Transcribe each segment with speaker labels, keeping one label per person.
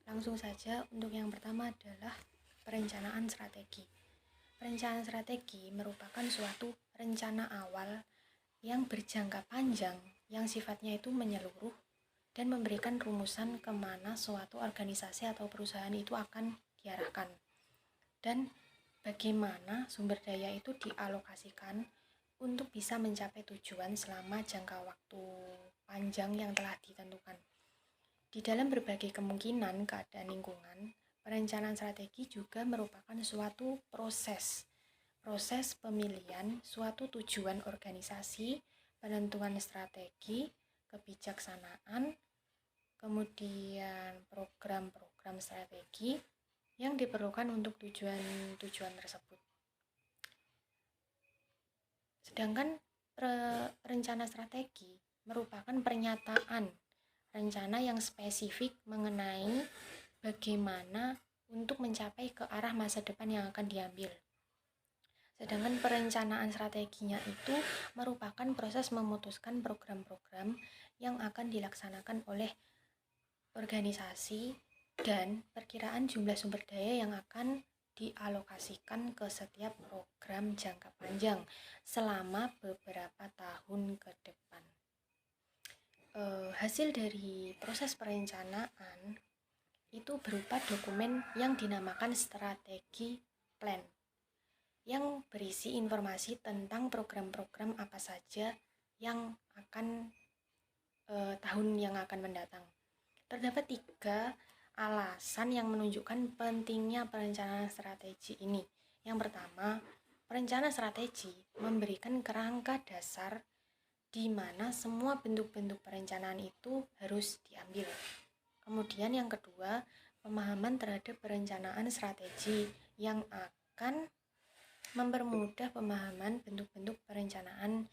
Speaker 1: Langsung saja, untuk yang pertama adalah perencanaan strategi. Perencanaan strategi merupakan suatu rencana awal yang berjangka panjang, yang sifatnya itu menyeluruh dan memberikan rumusan kemana suatu organisasi atau perusahaan itu akan diarahkan, dan bagaimana sumber daya itu dialokasikan untuk bisa mencapai tujuan selama jangka waktu panjang yang telah ditentukan. Di dalam berbagai kemungkinan keadaan lingkungan, perencanaan strategi juga merupakan suatu proses pemilihan suatu tujuan organisasi, penentuan strategi, kebijaksanaan, kemudian program-program strategi yang diperlukan untuk tujuan-tujuan tersebut. Sedangkan rencana strategi merupakan pernyataan rencana yang spesifik mengenai bagaimana untuk mencapai ke arah masa depan yang akan diambil. Sedangkan perencanaan strateginya itu merupakan proses memutuskan program-program yang akan dilaksanakan oleh organisasi dan perkiraan jumlah sumber daya yang akan dialokasikan ke setiap program jangka panjang selama beberapa tahun ke depan. Hasil dari proses perencanaan itu berupa dokumen yang dinamakan strategi plan, yang berisi informasi tentang program-program apa saja yang akan tahun yang akan mendatang. Terdapat 3 alasan yang menunjukkan pentingnya perencanaan strategi ini. Yang pertama, perencanaan strategi memberikan kerangka dasar di mana semua bentuk-bentuk perencanaan itu harus diambil. Kemudian yang kedua, pemahaman terhadap perencanaan strategi yang akan mempermudah pemahaman bentuk-bentuk perencanaan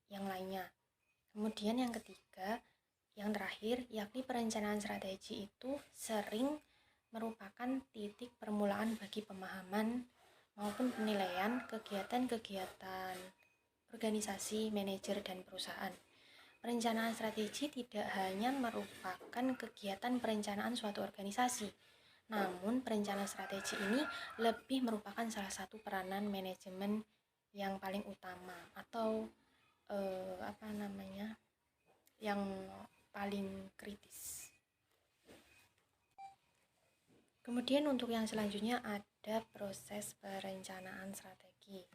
Speaker 1: yang lainnya. Kemudian yang ketiga, yang terakhir, yakni perencanaan strategi itu sering merupakan titik permulaan bagi pemahaman maupun penilaian kegiatan-kegiatan organisasi, manajer, dan perusahaan. Perencanaan strategi tidak hanya merupakan kegiatan perencanaan suatu organisasi, namun perencanaan strategi ini lebih merupakan salah satu peranan manajemen yang paling utama atau yang paling kritis. Kemudian untuk yang selanjutnya ada proses perencanaan strategi.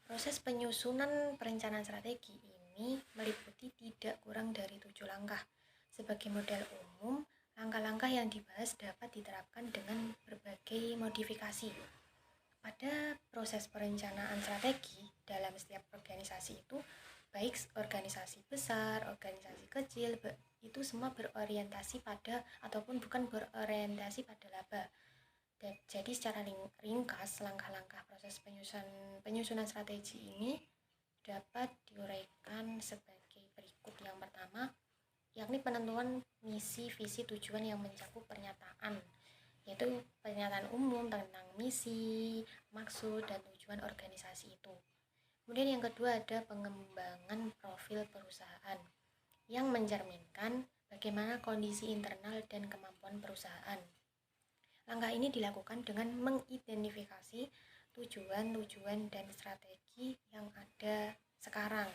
Speaker 1: Proses penyusunan perencanaan strategi ini meliputi tidak kurang dari 7 langkah. Sebagai model umum, langkah-langkah yang dibahas dapat diterapkan dengan berbagai modifikasi. Pada proses perencanaan strategi dalam setiap organisasi itu, baik organisasi besar, organisasi kecil, itu semua berorientasi pada ataupun bukan berorientasi pada laba. Jadi secara ringkas, langkah-langkah proses penyusunan strategi ini dapat diuraikan sebagai berikut. Yang pertama, yakni penentuan misi, visi, tujuan yang mencakup pernyataan, yaitu pernyataan umum tentang misi, maksud, dan tujuan organisasi itu. Kemudian yang kedua ada pengembangan profil perusahaan yang mencerminkan bagaimana kondisi internal dan kemampuan perusahaan. Langkah ini dilakukan dengan mengidentifikasi tujuan-tujuan dan strategi yang ada sekarang.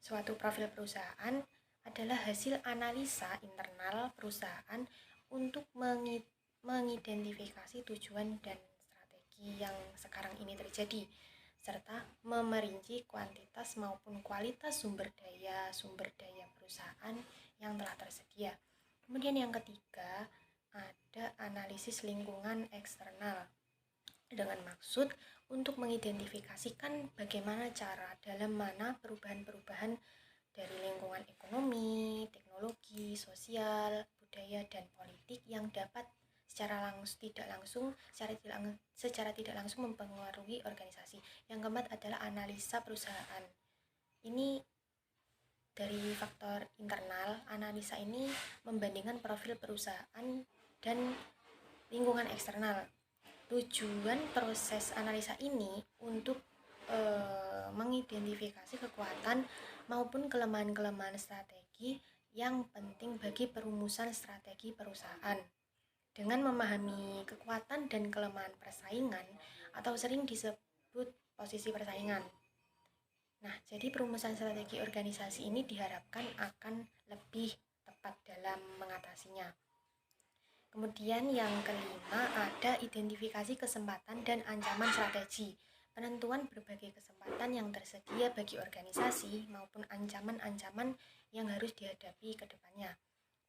Speaker 1: Suatu profil perusahaan adalah hasil analisa internal perusahaan untuk mengidentifikasi tujuan dan strategi yang sekarang ini terjadi, serta memerinci kuantitas maupun kualitas sumber daya perusahaan yang telah tersedia. Kemudian yang ketiga, ada analisis lingkungan eksternal dengan maksud untuk mengidentifikasikan bagaimana cara dalam mana perubahan-perubahan dari lingkungan ekonomi, teknologi, sosial, budaya, dan politik yang dapat secara tidak langsung mempengaruhi organisasi. Yang keempat adalah analisa perusahaan. Ini dari faktor internal, analisa ini membandingkan profil perusahaan dan lingkungan eksternal. Tujuan proses analisa ini untuk mengidentifikasi kekuatan maupun kelemahan-kelemahan strategi yang penting bagi perumusan strategi perusahaan. Dengan memahami kekuatan dan kelemahan persaingan atau sering disebut posisi persaingan. Nah, jadi perumusan strategi organisasi ini diharapkan akan lebih tepat dalam mengatasinya. Kemudian yang kelima ada identifikasi kesempatan dan ancaman strategi. Penentuan berbagai kesempatan yang tersedia bagi organisasi maupun ancaman-ancaman yang harus dihadapi ke depannya.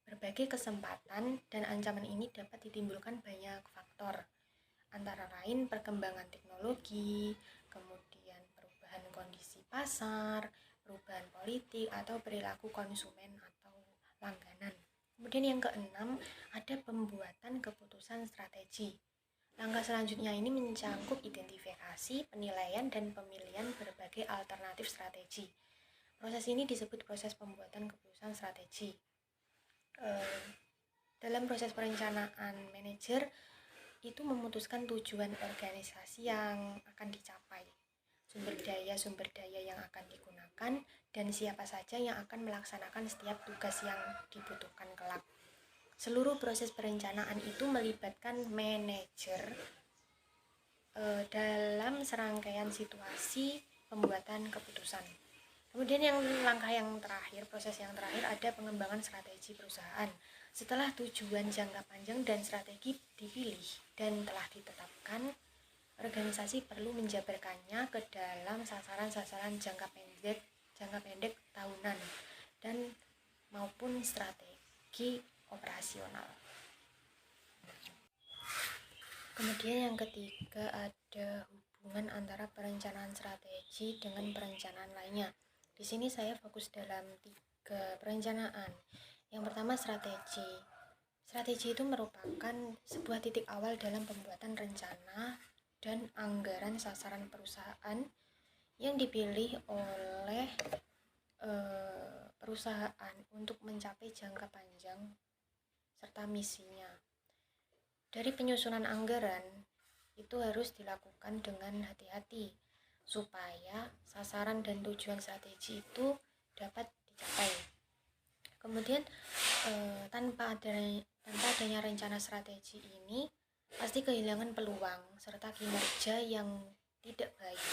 Speaker 1: Berbagai kesempatan dan ancaman ini dapat ditimbulkan banyak faktor, antara lain perkembangan teknologi, kemudian perubahan kondisi pasar, perubahan politik, atau perilaku konsumen atau langganan. Kemudian yang keenam, ada pembuatan keputusan strategi. Langkah selanjutnya ini mencangkup identifikasi, penilaian, dan pemilihan berbagai alternatif strategi. Proses ini disebut proses pembuatan keputusan strategi. Dalam proses perencanaan, manajer itu memutuskan tujuan organisasi yang akan dicapai, sumber daya yang akan digunakan, dan siapa saja yang akan melaksanakan setiap tugas yang dibutuhkan kelak. Seluruh proses perencanaan itu melibatkan manajer dalam serangkaian situasi pembuatan keputusan. Kemudian langkah yang terakhir, proses yang terakhir ada pengembangan strategi perusahaan. Setelah tujuan jangka panjang dan strategi dipilih dan telah ditetapkan, organisasi perlu menjabarkannya ke dalam sasaran-sasaran jangka pendek tahunan dan maupun strategi operasional. Kemudian yang ketiga ada hubungan antara perencanaan strategi dengan perencanaan lainnya. Di sini saya fokus dalam 3 perencanaan. Yang pertama strategi. Strategi itu merupakan sebuah titik awal dalam pembuatan rencana dan anggaran sasaran perusahaan yang dipilih oleh perusahaan untuk mencapai jangka panjang serta misinya. Dari penyusunan anggaran itu harus dilakukan dengan hati-hati supaya sasaran dan tujuan strategi itu dapat dicapai. Kemudian tanpa adanya rencana strategi ini pasti kehilangan peluang serta kinerja yang tidak baik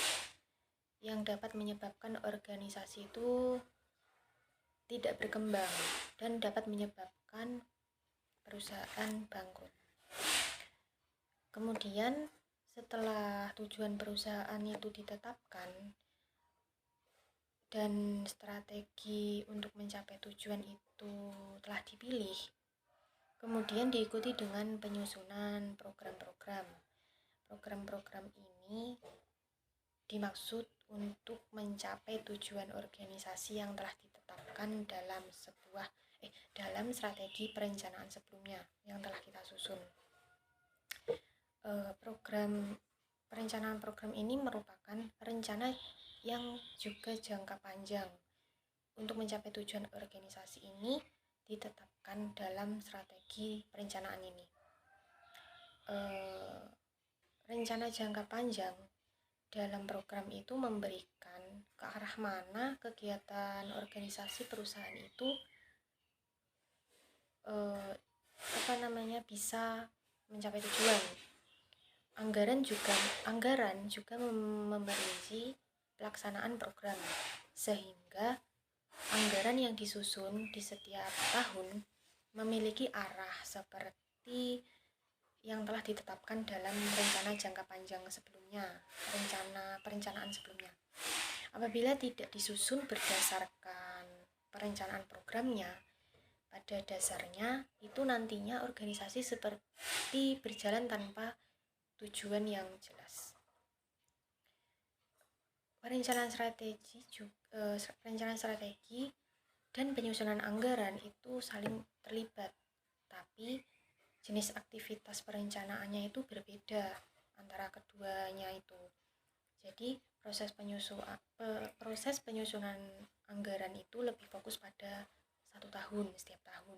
Speaker 1: yang dapat menyebabkan organisasi itu tidak berkembang dan dapat menyebabkan perusahaan bangkrut. Kemudian setelah tujuan perusahaan itu ditetapkan dan strategi untuk mencapai tujuan itu telah dipilih, kemudian diikuti dengan penyusunan program-program. Program-program ini dimaksud untuk mencapai tujuan organisasi yang telah ditetapkan dalam strategi perencanaan sebelumnya yang telah kita susun. Perencanaan program ini merupakan rencana yang juga jangka panjang. Untuk mencapai tujuan organisasi ini ditetapkan dalam strategi perencanaan ini. Rencana jangka panjang dalam program itu memberikan ke arah mana kegiatan organisasi perusahaan itu bisa mencapai tujuan. Anggaran juga memerinci pelaksanaan program, sehingga anggaran yang disusun di setiap tahun memiliki arah seperti yang telah ditetapkan dalam rencana jangka panjang sebelumnya, perencanaan sebelumnya. Apabila tidak disusun berdasarkan perencanaan programnya, pada dasarnya itu nantinya organisasi seperti berjalan tanpa tujuan yang jelas. Perencanaan strategi dan penyusunan anggaran itu saling terlibat, tapi jenis aktivitas perencanaannya itu berbeda antara keduanya itu. Jadi proses penyusunan anggaran itu lebih fokus pada 1 tahun setiap tahun.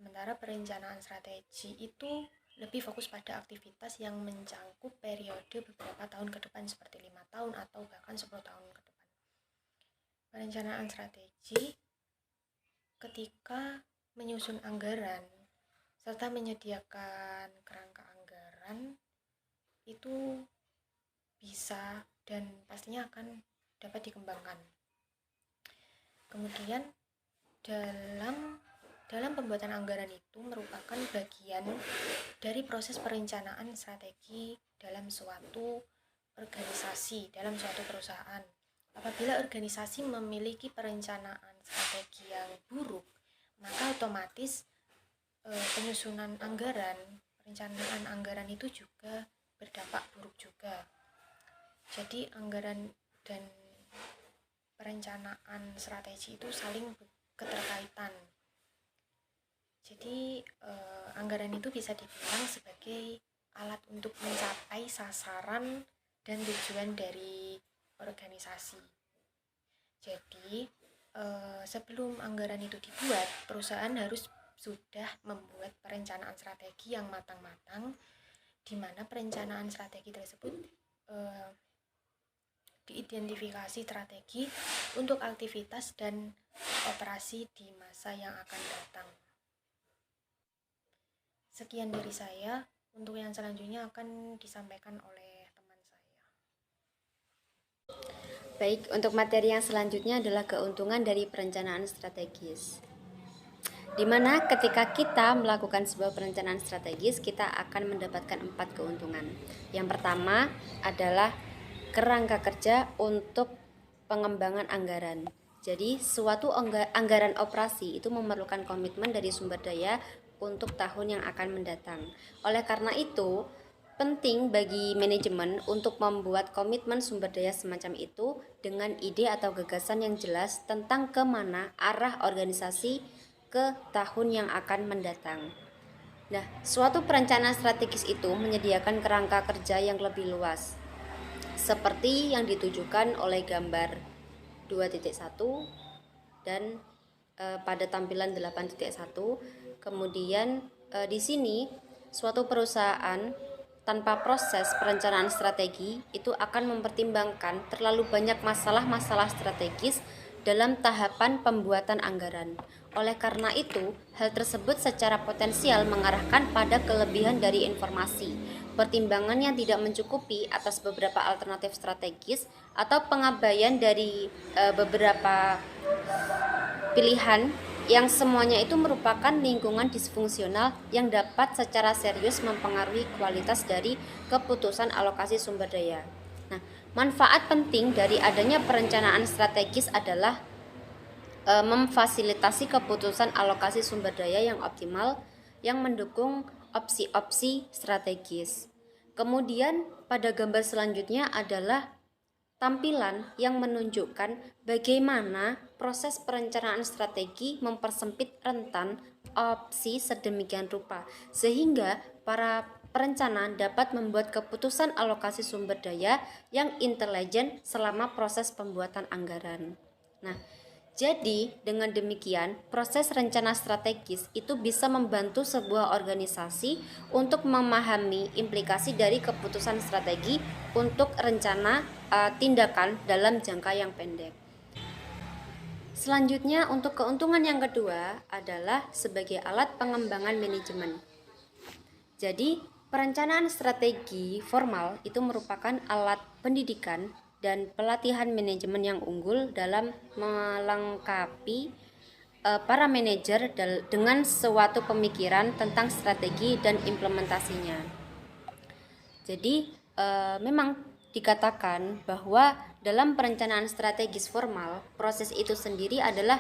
Speaker 1: Sementara perencanaan strategi itu lebih fokus pada aktivitas yang mencangkup periode beberapa tahun ke depan seperti 5 tahun atau bahkan 10 tahun ke depan. Perencanaan strategi ketika menyusun anggaran serta menyediakan kerangka anggaran itu bisa dan pastinya akan dapat dikembangkan. Kemudian dalam pembuatan anggaran itu merupakan bagian dari proses perencanaan strategi dalam suatu organisasi, dalam suatu perusahaan. Apabila organisasi memiliki perencanaan strategi yang buruk, maka otomatis penyusunan anggaran, perencanaan anggaran itu juga berdampak buruk juga. Jadi anggaran dan perencanaan strategi itu saling keterkaitan. Jadi anggaran itu bisa dibilang sebagai alat untuk mencapai sasaran dan tujuan dari organisasi. Jadi sebelum anggaran itu dibuat, perusahaan harus sudah membuat perencanaan strategi yang matang-matang, di mana perencanaan strategi tersebut diidentifikasi strategi untuk aktivitas dan operasi di masa yang akan datang. Sekian dari saya. Untuk yang selanjutnya akan disampaikan oleh teman saya.
Speaker 2: Baik, untuk materi yang selanjutnya adalah keuntungan dari perencanaan strategis. Di mana ketika kita melakukan sebuah perencanaan strategis, kita akan mendapatkan 4 keuntungan. Yang pertama adalah kerangka kerja untuk pengembangan anggaran. Jadi, suatu anggaran operasi itu memerlukan komitmen dari sumber daya untuk tahun yang akan mendatang. Oleh karena itu, penting bagi manajemen untuk membuat komitmen sumber daya semacam itu dengan ide atau gagasan yang jelas tentang kemana arah organisasi ke tahun yang akan mendatang. Nah, suatu perencanaan strategis itu menyediakan kerangka kerja yang lebih luas, seperti yang ditujukan oleh gambar 2.1 dan pada tampilan 8.1. Kemudian di sini suatu perusahaan tanpa proses perencanaan strategi itu akan mempertimbangkan terlalu banyak masalah-masalah strategis dalam tahapan pembuatan anggaran. Oleh karena itu, hal tersebut secara potensial mengarahkan pada kelebihan dari informasi, pertimbangan yang tidak mencukupi atas beberapa alternatif strategis, atau pengabaian dari beberapa pilihan yang semuanya itu merupakan lingkungan disfungsional yang dapat secara serius mempengaruhi kualitas dari keputusan alokasi sumber daya. Nah, manfaat penting dari adanya perencanaan strategis adalah memfasilitasi keputusan alokasi sumber daya yang optimal yang mendukung opsi-opsi strategis. Kemudian pada gambar selanjutnya adalah tampilan yang menunjukkan bagaimana proses perencanaan strategi mempersempit rentan opsi sedemikian rupa sehingga para perencana dapat membuat keputusan alokasi sumber daya yang intelijen selama proses pembuatan anggaran. Nah, jadi dengan demikian proses rencana strategis itu bisa membantu sebuah organisasi untuk memahami implikasi dari keputusan strategi untuk rencana tindakan dalam jangka yang pendek. Selanjutnya untuk keuntungan yang kedua adalah sebagai alat pengembangan manajemen. Jadi perencanaan strategi formal itu merupakan alat pendidikan dan pelatihan manajemen yang unggul dalam melengkapi para manajer dengan suatu pemikiran tentang strategi dan implementasinya. Jadi memang dikatakan bahwa dalam perencanaan strategis formal, proses itu sendiri adalah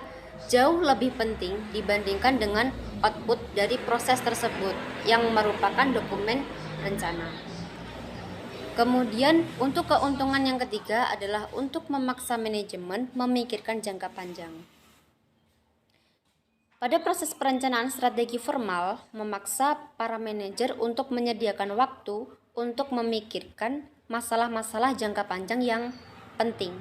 Speaker 2: jauh lebih penting dibandingkan dengan output dari proses tersebut yang merupakan dokumen rencana. Kemudian untuk keuntungan yang ketiga adalah untuk memaksa manajemen memikirkan jangka panjang. Pada proses perencanaan strategi formal, memaksa para manajer untuk menyediakan waktu untuk memikirkan masalah-masalah jangka panjang yang penting.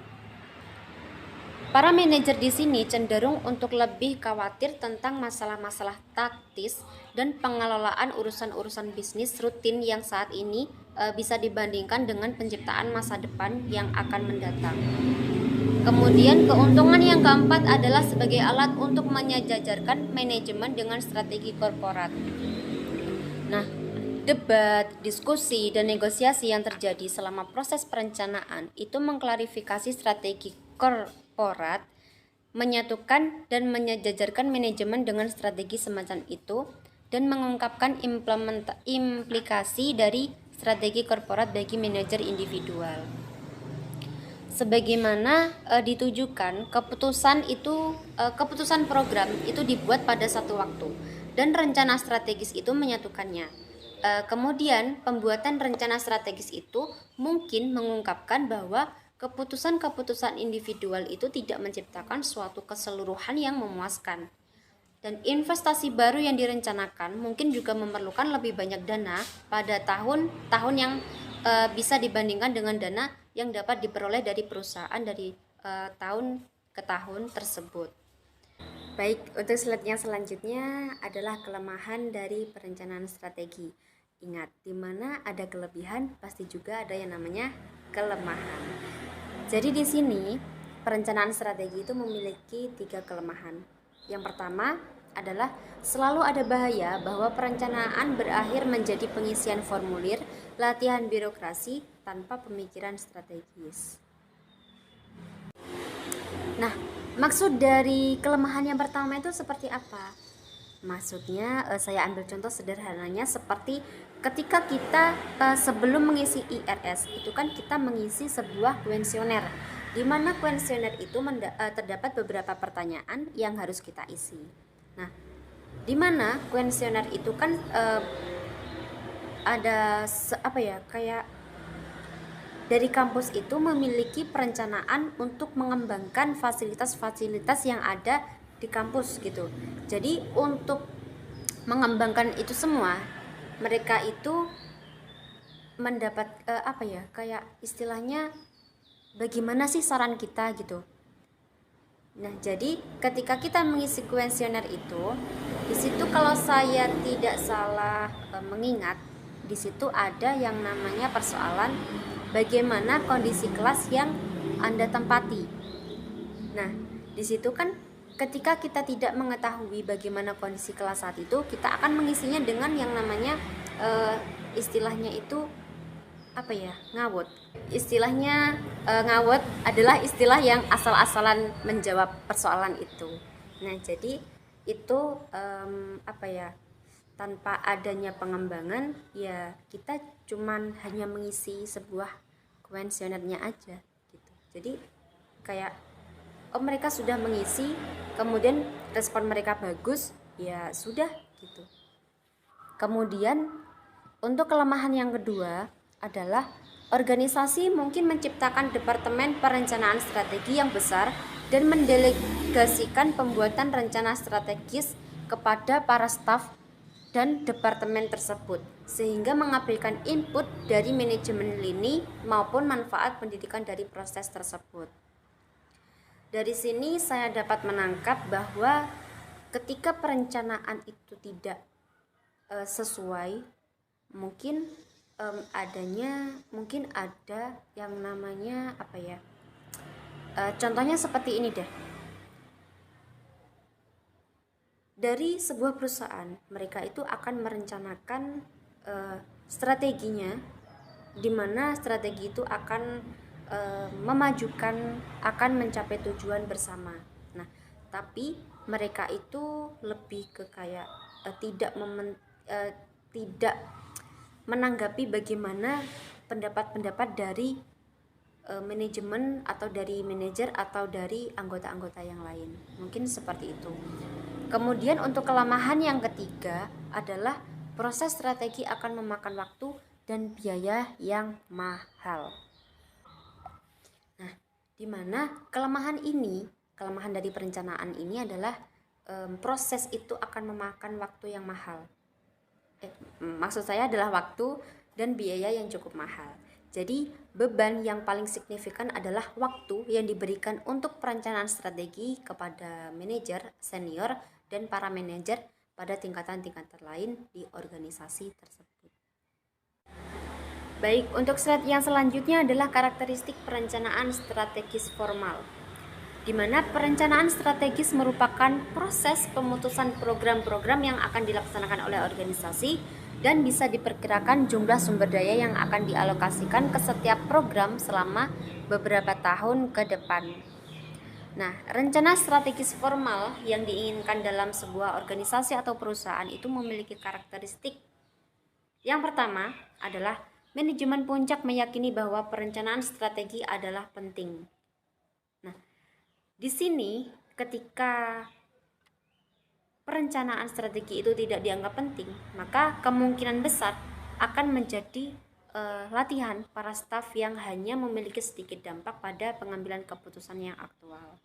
Speaker 2: Para manajer di sini cenderung untuk lebih khawatir tentang masalah-masalah taktis dan pengelolaan urusan-urusan bisnis rutin yang saat ini bisa dibandingkan dengan penciptaan masa depan yang akan mendatang. Kemudian keuntungan yang keempat adalah sebagai alat untuk menyejajarkan manajemen dengan strategi korporat. Nah, debat, diskusi, dan negosiasi yang terjadi selama proses perencanaan itu mengklarifikasi strategi korporat, menyatukan dan menyejajarkan manajemen dengan strategi semacam itu, dan mengungkapkan implikasi dari strategi korporat bagi manajer individual. Sebagaimana ditujukan, keputusan program itu dibuat pada satu waktu dan rencana strategis itu menyatukannya. Kemudian pembuatan rencana strategis itu mungkin mengungkapkan bahwa keputusan-keputusan individual itu tidak menciptakan suatu keseluruhan yang memuaskan. Dan investasi baru yang direncanakan mungkin juga memerlukan lebih banyak dana pada tahun-tahun yang bisa dibandingkan dengan dana yang dapat diperoleh dari perusahaan dari tahun ke tahun tersebut. Baik, untuk slide yang selanjutnya adalah kelemahan dari perencanaan strategi. Ingat, di mana ada kelebihan pasti juga ada yang namanya kelemahan. Jadi di sini perencanaan strategi itu memiliki 3 kelemahan. Yang pertama adalah selalu ada bahaya bahwa perencanaan berakhir menjadi pengisian formulir, latihan birokrasi tanpa pemikiran strategis. Nah, maksud dari kelemahan yang pertama itu seperti apa? Maksudnya saya ambil contoh sederhananya seperti ketika kita sebelum mengisi IRS itu kan kita mengisi sebuah kuesioner, di mana kuesioner itu terdapat beberapa pertanyaan yang harus kita isi. Nah, di mana kuesioner itu kan ada kayak dari kampus itu memiliki perencanaan untuk mengembangkan fasilitas-fasilitas yang ada di kampus gitu. Jadi untuk mengembangkan itu semua, mereka itu mendapat kayak istilahnya bagaimana sih saran kita gitu. Nah, jadi ketika kita mengisi kuesioner itu, di situ kalau saya tidak salah mengingat, di situ ada yang namanya persoalan bagaimana kondisi kelas yang Anda tempati. Nah, di situ kan ketika kita tidak mengetahui bagaimana kondisi kelas saat itu, kita akan mengisinya dengan yang namanya istilahnya itu ngawut. Istilahnya ngawut adalah istilah yang asal-asalan menjawab persoalan itu. Nah, jadi itu tanpa adanya pengembangan ya kita cuman hanya mengisi sebuah kuesionernya aja gitu. Jadi kayak mereka sudah mengisi, kemudian respon mereka bagus, ya sudah gitu. Kemudian untuk kelemahan yang kedua adalah organisasi mungkin menciptakan departemen perencanaan strategi yang besar dan mendelegasikan pembuatan rencana strategis kepada para staf dan departemen tersebut, sehingga mengabaikan input dari manajemen lini maupun manfaat pendidikan dari proses tersebut. Dari sini saya dapat menangkap bahwa ketika perencanaan itu tidak sesuai, mungkin ada yang namanya contohnya seperti ini deh. Dari sebuah perusahaan, mereka itu akan merencanakan strateginya, di mana strategi itu akan akan mencapai tujuan bersama. Nah, tapi mereka itu lebih ke kayak tidak menanggapi bagaimana pendapat-pendapat dari manajemen atau dari manajer atau dari anggota-anggota yang lain. Mungkin seperti itu. Kemudian untuk kelemahan yang ketiga adalah proses strategi akan memakan waktu dan biaya yang mahal. Nah, di mana kelemahan dari perencanaan ini adalah proses itu akan memakan waktu yang mahal. Maksud saya adalah waktu dan biaya yang cukup mahal. Jadi beban yang paling signifikan adalah waktu yang diberikan untuk perencanaan strategi kepada manajer senior dan para manajer pada tingkatan-tingkatan lain di organisasi tersebut. Baik, untuk slide yang selanjutnya adalah karakteristik perencanaan strategis formal. di mana perencanaan strategis merupakan proses pemutusan program-program yang akan dilaksanakan oleh organisasi dan bisa diperkirakan jumlah sumber daya yang akan dialokasikan ke setiap program selama beberapa tahun ke depan. Nah, rencana strategis formal yang diinginkan dalam sebuah organisasi atau perusahaan itu memiliki karakteristik. Yang pertama adalah manajemen puncak meyakini bahwa perencanaan strategi adalah penting. Nah, di sini ketika perencanaan strategi itu tidak dianggap penting, maka kemungkinan besar akan menjadi latihan para staf yang hanya memiliki sedikit dampak pada pengambilan keputusan yang aktual.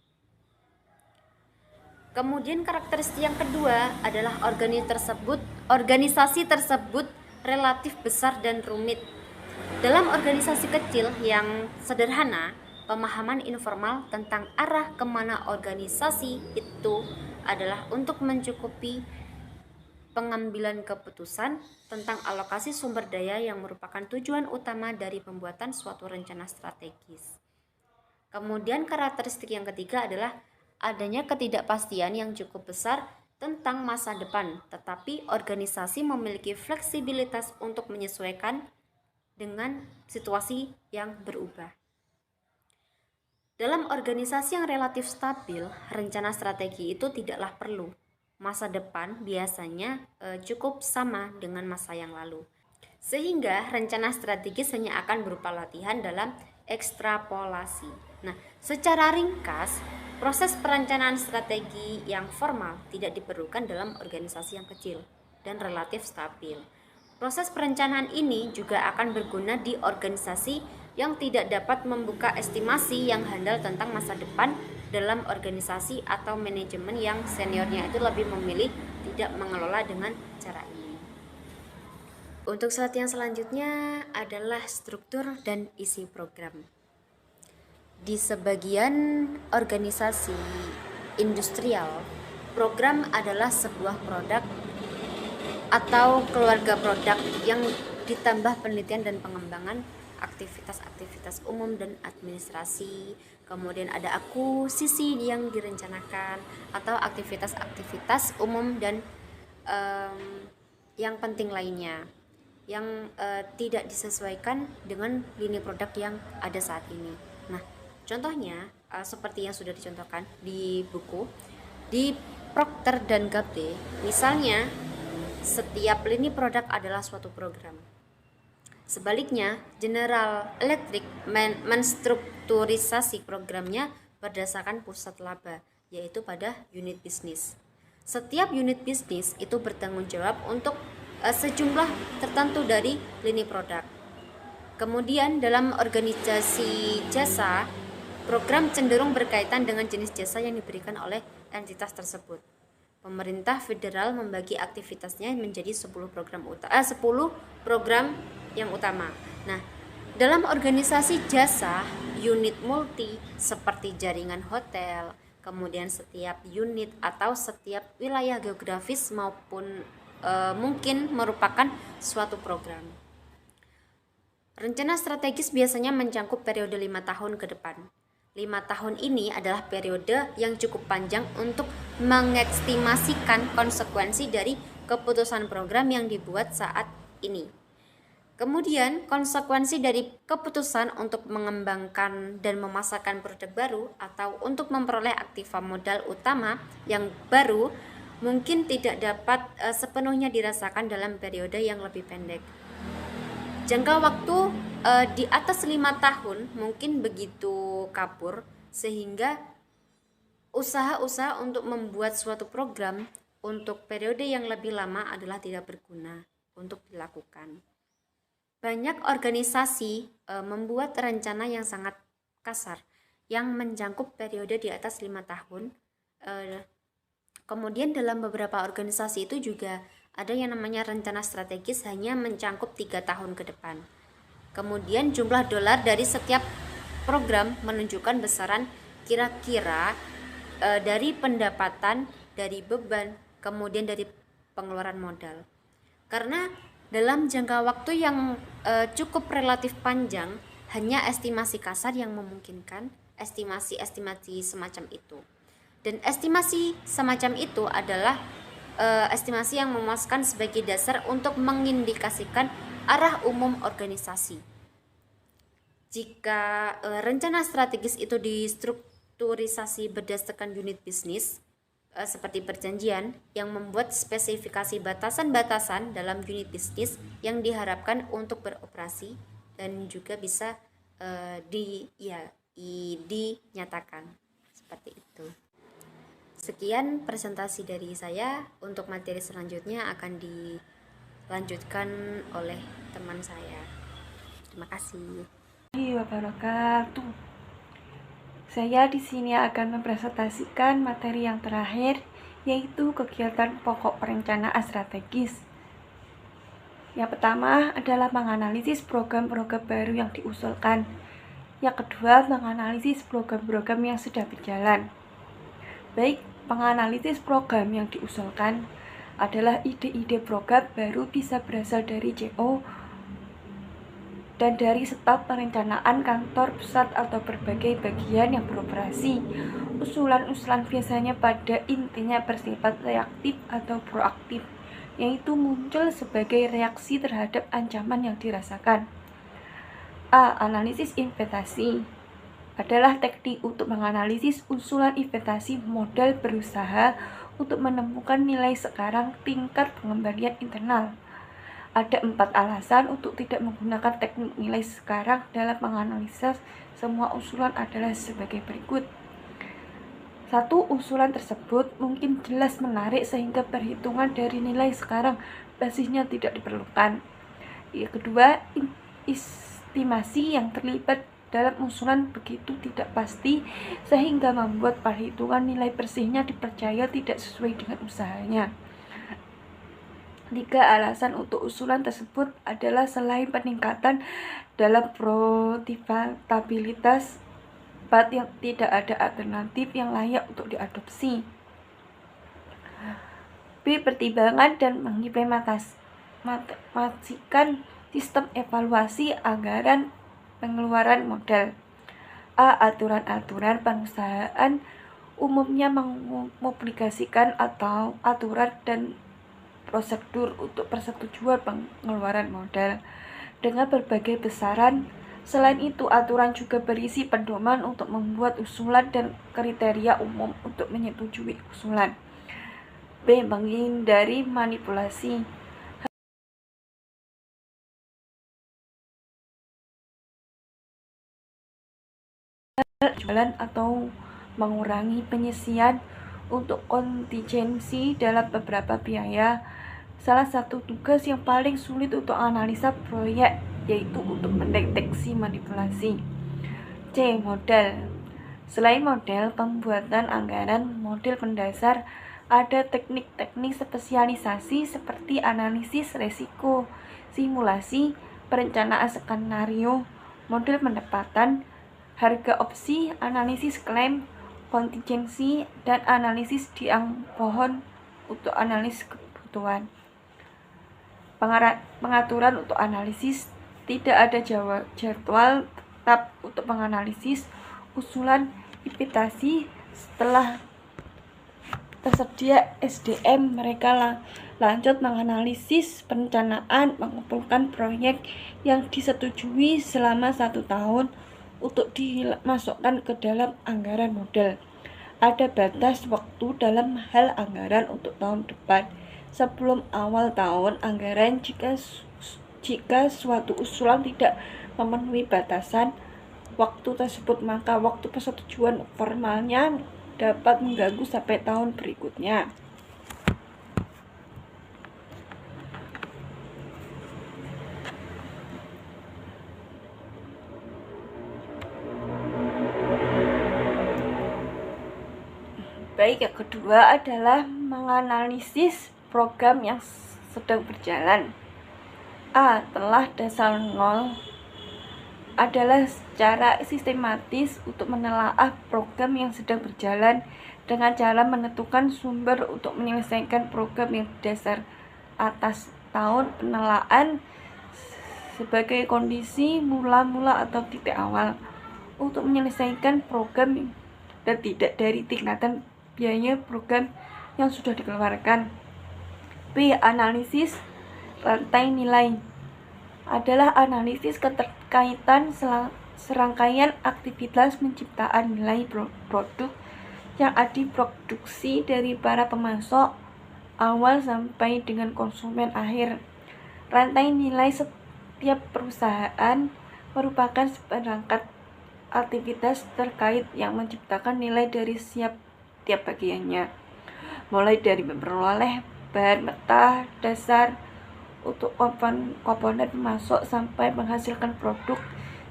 Speaker 2: Kemudian karakteristik yang kedua adalah organisasi tersebut relatif besar dan rumit. Dalam organisasi kecil yang sederhana, pemahaman informal tentang arah kemana organisasi itu adalah untuk mencukupi pengambilan keputusan tentang alokasi sumber daya yang merupakan tujuan utama dari pembuatan suatu rencana strategis. Kemudian karakteristik yang ketiga adalah adanya ketidakpastian yang cukup besar tentang masa depan, tetapi organisasi memiliki fleksibilitas untuk menyesuaikan dengan situasi yang berubah. Dalam organisasi yang relatif stabil, rencana strategi itu tidaklah perlu. Masa depan biasanya cukup sama dengan masa yang lalu. Sehingga rencana strategis hanya akan berupa latihan dalam ekstrapolasi. Nah, secara ringkas, proses perencanaan strategi yang formal tidak diperlukan dalam organisasi yang kecil dan relatif stabil. Proses perencanaan ini juga akan berguna di organisasi yang tidak dapat membuka estimasi yang handal tentang masa depan dalam organisasi atau manajemen yang seniornya itu lebih memilih tidak mengelola dengan cara ini. Untuk slide yang selanjutnya adalah struktur dan isi program. Di sebagian organisasi industrial, program adalah sebuah produk atau keluarga produk yang ditambah penelitian dan pengembangan aktivitas-aktivitas umum dan administrasi. Kemudian ada akuisisi yang direncanakan atau aktivitas-aktivitas umum dan yang penting lainnya yang tidak disesuaikan dengan lini produk yang ada saat ini. Nah, contohnya seperti yang sudah dicontohkan di buku di Procter dan Gamble, misalnya setiap lini produk adalah suatu program. Sebaliknya, General Electric menstrukturisasi programnya berdasarkan pusat laba, yaitu pada unit bisnis. Setiap unit bisnis itu bertanggung jawab untuk sejumlah tertentu dari lini produk. Kemudian dalam organisasi jasa, program cenderung berkaitan dengan jenis jasa yang diberikan oleh entitas tersebut. Pemerintah federal membagi aktivitasnya menjadi 10 program yang utama. Nah, dalam organisasi jasa, unit multi seperti jaringan hotel, kemudian setiap unit atau setiap wilayah geografis maupun mungkin merupakan suatu program. Rencana strategis biasanya mencangkup periode 5 tahun ke depan. 5 tahun ini adalah periode yang cukup panjang untuk mengestimasikan konsekuensi dari keputusan program yang dibuat saat ini. Kemudian konsekuensi dari keputusan untuk mengembangkan dan memasarkan produk baru atau untuk memperoleh aktiva modal utama yang baru mungkin tidak dapat sepenuhnya dirasakan dalam periode yang lebih pendek. Jangka waktu di atas 5 tahun mungkin begitu kapur sehingga usaha-usaha untuk membuat suatu program untuk periode yang lebih lama adalah tidak berguna untuk dilakukan. Banyak organisasi membuat rencana yang sangat kasar yang mencakup periode di atas 5 tahun. Kemudian dalam beberapa organisasi itu juga ada yang namanya rencana strategis hanya mencakup 3 tahun ke depan. Kemudian jumlah dolar dari setiap program menunjukkan besaran kira-kira dari pendapatan, dari beban, kemudian dari pengeluaran modal. Karena dalam jangka waktu yang cukup relatif panjang, hanya estimasi kasar yang memungkinkan estimasi semacam itu. Dan estimasi semacam itu adalah estimasi yang memuaskan sebagai dasar untuk mengindikasikan arah umum organisasi. Jika rencana strategis itu distrukturisasi berdasarkan unit bisnis, seperti perjanjian yang membuat spesifikasi batasan-batasan dalam unit bisnis yang diharapkan untuk beroperasi dan juga bisa dinyatakan seperti itu. Sekian presentasi dari saya. Untuk materi selanjutnya akan dilanjutkan oleh teman saya. Terima kasih.
Speaker 3: Wabarakatuh. Saya di sini akan mempresentasikan materi yang terakhir, yaitu kegiatan pokok perencanaan strategis. Yang pertama adalah menganalisis program-program baru yang diusulkan. Yang kedua, menganalisis program-program yang sudah berjalan. Baik, menganalisis program yang diusulkan adalah ide-ide program baru bisa berasal dari CO dan dari staf perencanaan kantor pusat atau berbagai bagian yang beroperasi. Usulan-usulan biasanya pada intinya bersifat reaktif atau proaktif, yaitu muncul sebagai reaksi terhadap ancaman yang dirasakan. A. Analisis investasi adalah teknik untuk menganalisis usulan investasi modal berusaha untuk menemukan nilai sekarang tingkat pengembalian internal. Ada 4 alasan untuk tidak menggunakan teknik nilai sekarang dalam menganalisis semua usulan adalah sebagai berikut. 1. Usulan tersebut mungkin jelas menarik sehingga perhitungan dari nilai sekarang basisnya tidak diperlukan. Yang kedua, estimasi yang terlibat dalam usulan begitu tidak pasti sehingga membuat perhitungan nilai bersihnya dipercaya tidak sesuai dengan usahanya. 3. Alasan untuk usulan tersebut adalah selain peningkatan dalam profitabilitas, yang tidak ada alternatif yang layak untuk diadopsi. B. Pertimbangan dan mengimplementasikan sistem evaluasi anggaran pengeluaran modal. A. Aturan-aturan perusahaan umumnya mempublikasikan atau aturan dan prosedur untuk persetujuan pengeluaran modal dengan berbagai besaran. Selain itu, aturan juga berisi pedoman untuk membuat usulan dan kriteria umum untuk menyetujui usulan. B. Menghindari manipulasi. Jualan atau mengurangi penyisian untuk kontingensi dalam beberapa biaya. Salah satu tugas yang paling sulit untuk analisa proyek yaitu untuk mendeteksi manipulasi. C. Model. Selain model pembuatan anggaran model pendasar, ada teknik-teknik spesialisasi seperti analisis risiko, simulasi, perencanaan skenario, model pendapatan, harga opsi, analisis klaim, kontingensi, dan analisis tiang pohon untuk analisis kebutuhan. Pengaturan untuk analisis. Tidak ada jadwal tetap untuk menganalisis usulan investasi. Setelah tersedia SDM, mereka lanjut menganalisis perencanaan, mengumpulkan proyek yang disetujui selama 1 tahun untuk dimasukkan ke dalam anggaran modal. Ada batas waktu dalam hal anggaran untuk tahun depan sebelum awal tahun anggaran. Jika suatu usulan tidak memenuhi batasan waktu tersebut, maka waktu persetujuan formalnya dapat mengganggu sampai tahun berikutnya. Baik, yang kedua adalah menganalisis program yang sedang berjalan. A. Telah dasar 0 adalah secara sistematis untuk menelaah program yang sedang berjalan dengan cara menentukan sumber untuk menyelesaikan program yang dasar atas tahun penelaaan sebagai kondisi mula-mula atau titik awal. untuk menyelesaikan program dan tidak dari tingkatan biaya program yang sudah dikeluarkan. B. Analisis rantai nilai adalah analisis keterkaitan serangkaian aktivitas penciptaan nilai produk yang diproduksi dari para pemasok awal sampai dengan konsumen akhir. Rantai nilai setiap perusahaan merupakan seperangkat aktivitas terkait yang menciptakan nilai dari tiap bagiannya, mulai dari memperoleh bahan mentah dasar untuk komponen pemasok sampai menghasilkan produk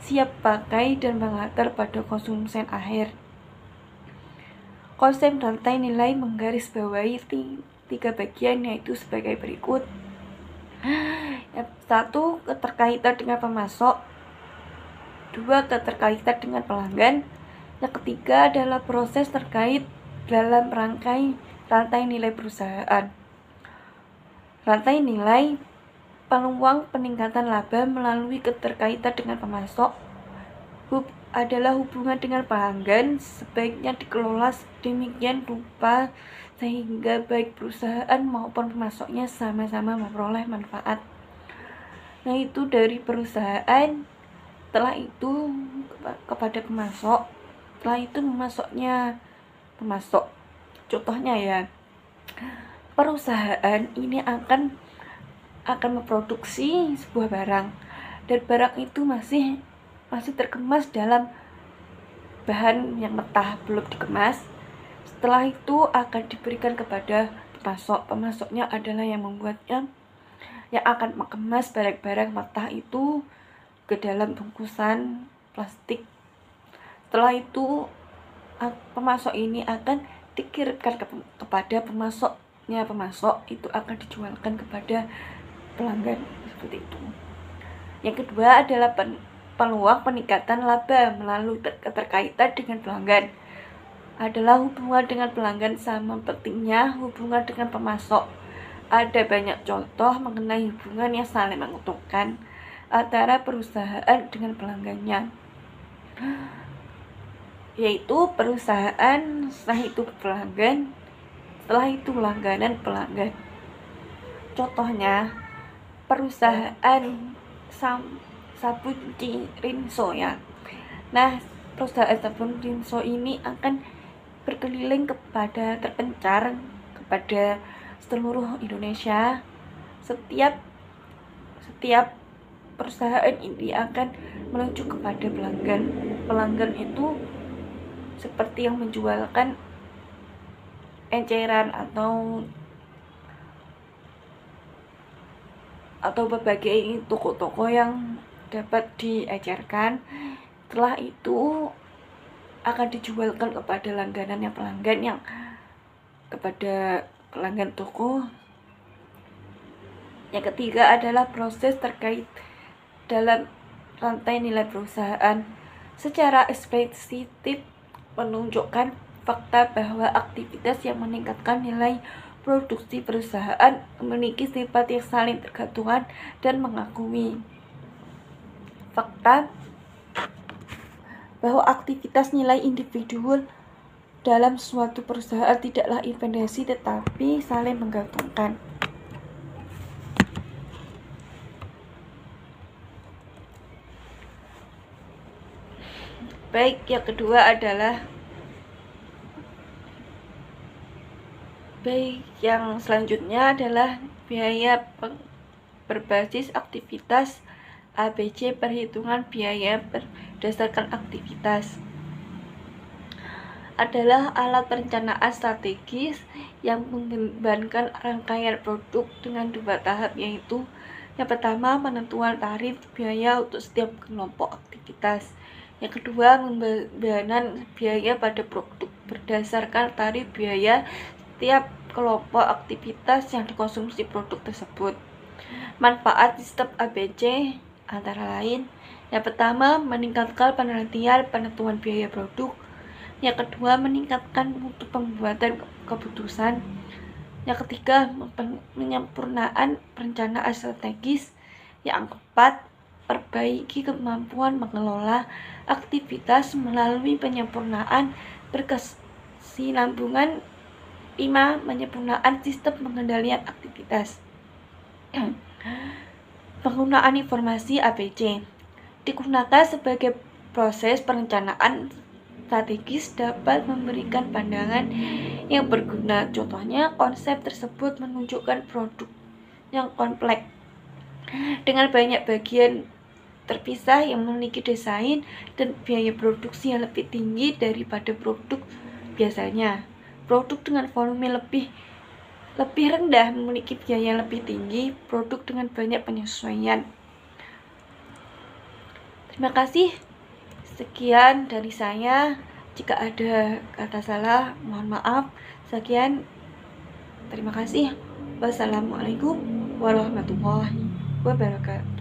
Speaker 3: siap pakai dan mengantar pada konsumen akhir. Konsep rantai nilai menggarisbawahi 3 bagian, yaitu sebagai berikut. Yang 1. Keterkaitan dengan pemasok. 2. Keterkaitan dengan pelanggan. Yang ketiga adalah proses terkait dalam rantai nilai perusahaan. Rantai nilai peluang peningkatan laba melalui keterkaitan dengan pemasok adalah hubungan dengan pelanggan sebaiknya dikelola sedemikian rupa sehingga baik perusahaan maupun pemasoknya sama-sama memperoleh manfaat, yaitu dari perusahaan, setelah itu kepada pemasok, setelah itu pemasok. Contohnya ya, perusahaan ini akan memproduksi sebuah barang dan barang itu masih terkemas dalam bahan yang mentah, belum dikemas. Setelah itu akan diberikan kepada pemasok. Pemasoknya adalah yang membuatnya, yang akan mengemas barang-barang mentah itu ke dalam bungkusan plastik. Setelah itu pemasok ini akan dikirimkan kepada pemasoknya. Pemasok itu akan dijualkan kepada pelanggan, seperti itu. Yang kedua adalah peluang peningkatan laba melalui keterkaitan dengan pelanggan. Adalah hubungan dengan pelanggan sama pentingnya hubungan dengan pemasok. Ada banyak contoh mengenai hubungan yang saling menguntungkan antara perusahaan dengan pelanggannya, yaitu perusahaan, setelah itu pelanggan, setelah itu langganan pelanggan. Contohnya perusahaan sabun cuci Rinso ya. Nah, perusahaan sabun Rinso ini akan berkeliling terpencar kepada seluruh Indonesia. Setiap perusahaan ini akan menuju kepada pelanggan. Pelanggan itu seperti yang menjualkan enceran atau berbagai toko-toko yang dapat diecerkan. Setelah itu akan dijualkan kepada langganan pelanggan yang kepada pelanggan toko. Yang ketiga adalah proses terkait dalam rantai nilai perusahaan. Secara eksplisit menunjukkan fakta bahwa aktivitas yang meningkatkan nilai produksi perusahaan memiliki sifat yang saling tergantungan dan mengakui fakta bahwa aktivitas nilai individual dalam suatu perusahaan tidaklah independensi tetapi saling menggantungkan. Baik, yang kedua adalah yang selanjutnya adalah biaya berbasis aktivitas ABC, perhitungan biaya berdasarkan aktivitas. Adalah alat perencanaan strategis yang mengembangkan rangkaian produk dengan 2 tahap, yaitu yang pertama penentuan tarif biaya untuk setiap kelompok aktivitas. Yang kedua pembebanan biaya pada produk berdasarkan tarif biaya setiap kelompok aktivitas yang dikonsumsi produk tersebut. Manfaat sistem ABC antara lain: yang pertama, meningkatkan penentuan biaya produk. Yang kedua, meningkatkan mutu pembuatan keputusan. Yang ketiga, penyempurnaan perencanaan strategis. Yang keempat, memperbaiki kemampuan mengelola aktivitas melalui penyempurnaan berkesinambungan. 5. Penyempurnaan sistem pengendalian aktivitas. Penggunaan informasi ABC digunakan sebagai proses perencanaan strategis dapat memberikan pandangan yang berguna. Contohnya, konsep tersebut menunjukkan produk yang kompleks dengan banyak bagian terpisah yang memiliki desain dan biaya produksi yang lebih tinggi daripada produk biasanya. Produk dengan volume lebih rendah memiliki biaya lebih tinggi. Produk dengan banyak penyesuaian. Terima kasih. Sekian dari saya. Jika ada kata salah, mohon maaf. Sekian. Terima kasih. Wassalamualaikum warahmatullahi wabarakatuh.